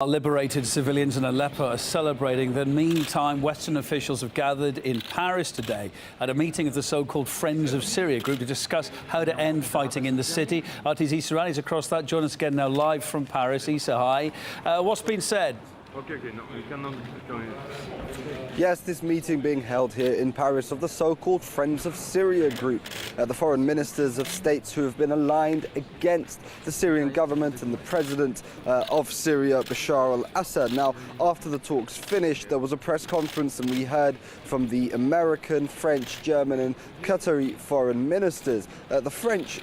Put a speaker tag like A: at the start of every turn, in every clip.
A: Liberated civilians in Aleppo are celebrating. The meantime, Western officials have gathered in Paris today at a meeting of the so-called Friends of Syria group to discuss how to end fighting in the city. Artis Issa is across that. Join us again now live from Paris. Issa, hi. What's been said?
B: Yes, this meeting being held here in Paris of the so-called Friends of Syria group, the foreign ministers of states who have been aligned against the Syrian government and the president of Syria, Bashar al-Assad. Now, after the talks finished, there was a press conference and we heard from the American, French, German and Qatari foreign ministers. The French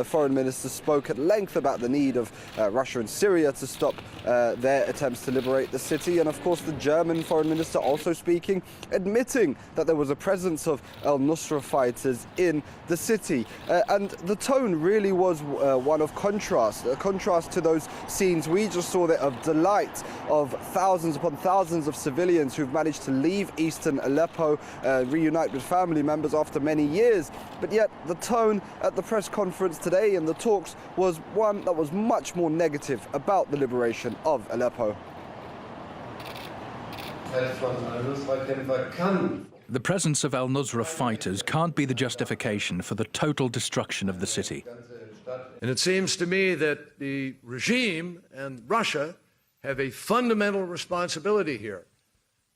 B: foreign ministers spoke at length about the need of Russia and Syria to stop their attempts to liberate the city, and of course the German foreign minister also speaking, admitting that there was a presence of al-Nusra fighters in the city. And the tone really was one of contrast, a contrast to those scenes we just saw there of delight of thousands upon thousands of civilians who've managed to leave eastern Aleppo, reunite with family members after many years. But yet the tone at the press conference today and the talks was one that was much more negative about the liberation of Aleppo.
C: The presence of al-Nusra fighters can't be the justification for the total destruction of the city.
D: And it seems to me that the regime and Russia have a fundamental responsibility here,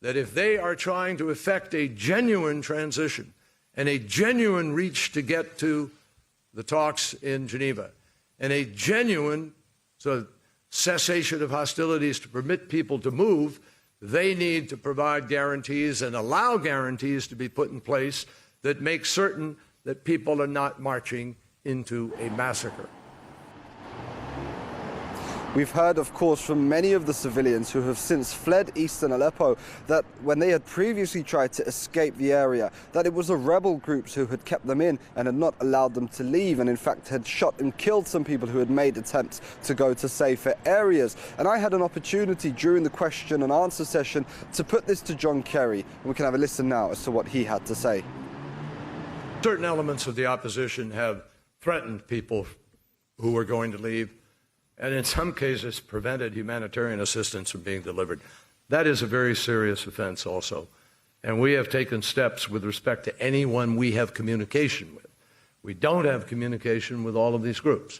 D: that if they are trying to effect a genuine transition and a genuine reach to get to the talks in Geneva and a genuine cessation of hostilities to permit people to move, they need to provide guarantees and allow guarantees to be put in place that make certain that people are not marching into a massacre.
B: We've heard, of course, from many of the civilians who have since fled eastern Aleppo that when they had previously tried to escape the area, that it was the rebel groups who had kept them in and had not allowed them to leave, and in fact had shot and killed some people who had made attempts to go to safer areas. And I had an opportunity during the question and answer session to put this to John Kerry, and we can have a listen now as to what he had to say.
D: Certain elements of the opposition have threatened people who were going to leave, and in some cases prevented humanitarian assistance from being delivered. That is a very serious offense also. And we have taken steps with respect to anyone we have communication with. We don't have communication with all of these groups.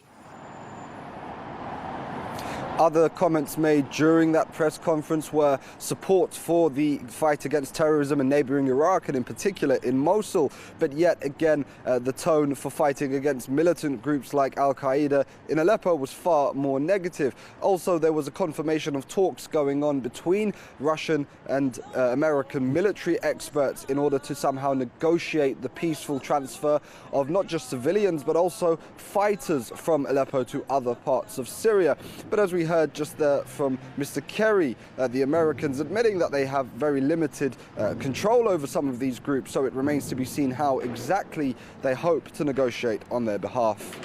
B: Other comments made during that press conference were support for the fight against terrorism in neighboring Iraq, and in particular in Mosul. But yet again, the tone for fighting against militant groups like Al-Qaeda in Aleppo was far more negative. Also, there was a confirmation of talks going on between Russian and American military experts in order to somehow negotiate the peaceful transfer of not just civilians, but also fighters from Aleppo to other parts of Syria. But as we heard just there from Mr. Kerry, the Americans admitting that they have very limited control over some of these groups, so it remains to be seen how exactly they hope to negotiate on their behalf.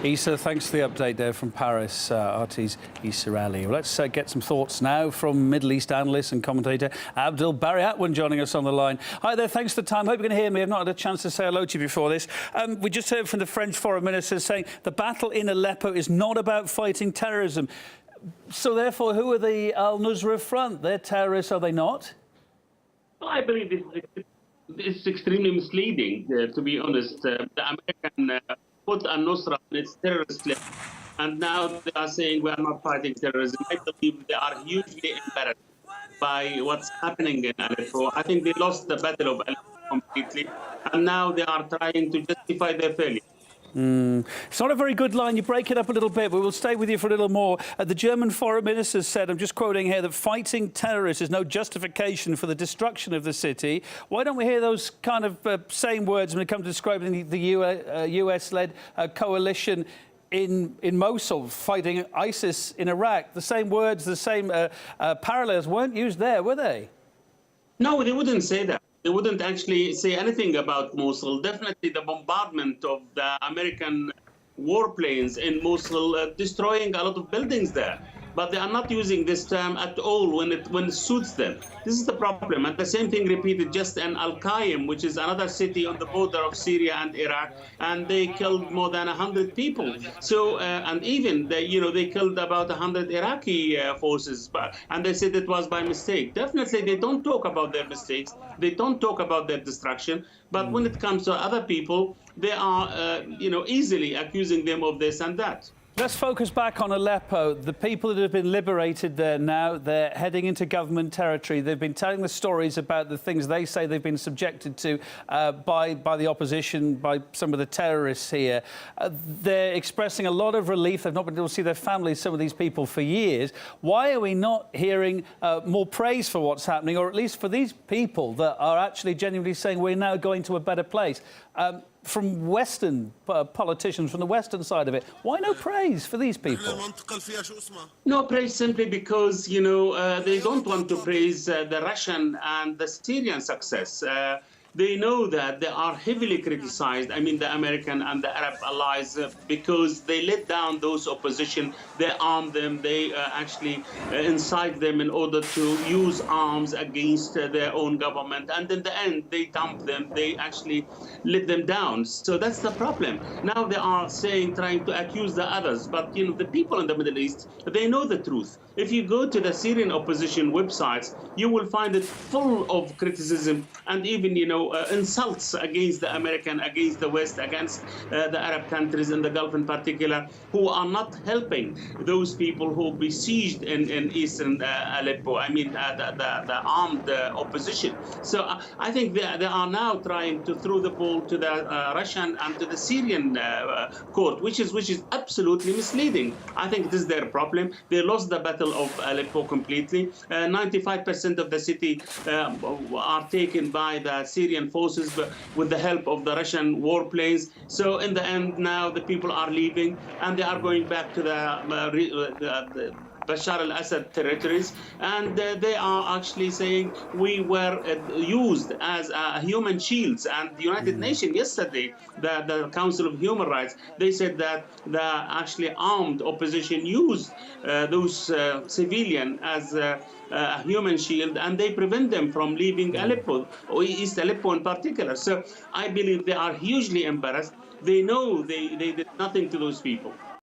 A: Issa, thanks for the update there from Paris, Artis Issa. Well, let's get some thoughts now from Middle East analyst and commentator Abdul Barry Atwan joining us on the line. Hi there, thanks for the time. Hope you can hear me. I've not had a chance to say hello to you before this. We just heard from the French foreign minister saying the battle in Aleppo is not about fighting terrorism. So therefore, who are the al-Nusra Front? They're terrorists, are they not?
E: Well, I believe this is extremely misleading, to be honest. The American put al-Nusra on its terrorist list, and now they are saying we are not fighting terrorism. I believe they are hugely embarrassed by what's happening in Aleppo. I think they lost the battle of Aleppo completely, and now they are trying to justify their failure.
A: It's not a very good line. You break it up a little bit, but we'll stay with you for a little more. The German foreign minister said, I'm just quoting here, that fighting terrorists is no justification for the destruction of the city. Why don't we hear those kind of same words when it comes to describing the US-led coalition in Mosul, fighting ISIS in Iraq? The same words, the same parallels weren't used there, were they?
E: No, they wouldn't say that. They wouldn't actually say anything about Mosul. Definitely the bombardment of the American warplanes in Mosul, destroying a lot of buildings there. but they are not using this term at all when it suits them. This is the problem. And the same thing repeated just in Al-Qaim, which is another city on the border of Syria and Iraq, and they killed more than 100 people. So, and even they killed about 100 Iraqi forces, and they said it was by mistake. Definitely, they don't talk about their mistakes. They don't talk about their destruction. But when it comes to other people, they are, easily accusing them of this and that.
A: Let's focus back on Aleppo. The people that have been liberated there now, they're heading into government territory. They've been telling the stories about the things they say they've been subjected to by the opposition, by some of the terrorists here. They're expressing a lot of relief. They've not been able to see their families, some of these people, for years. Why are we not hearing more praise for what's happening, or at least for these people that are actually genuinely saying we're now going to a better place? From Western politicians, from the Western side of it, why no praise for these people?
E: No praise simply because, they don't want to praise the Russian and the Syrian success. They know that they are heavily criticized, the American and the Arab allies, because they let down those opposition, they arm them, they actually incite them in order to use arms against their own government. And in the end, they dump them, they actually let them down. So that's the problem. Now they are trying to accuse the others. But, the people in the Middle East, they know the truth. If you go to the Syrian opposition websites, you will find it full of criticism and even, insults against the American, against the West, against the Arab countries in the Gulf in particular, who are not helping those people who besieged in eastern Aleppo. The armed opposition. So I think they are now trying to throw the ball to the Russian and to the Syrian court, which is absolutely misleading. I think this is their problem. They lost the battle of Aleppo completely. 95% of the city are taken by the Syrian forces, but with the help of the Russian warplanes. So in the end, now the people are leaving and they are going back to the Bashar al-Assad territories, and they are actually saying we were used as human shields. And the United Nations yesterday, the Council of Human Rights, they said that the actually armed opposition used those civilians as a human shield, and they prevent them from leaving Aleppo, or East Aleppo in particular. So I believe they are hugely embarrassed. They know they did nothing to those people.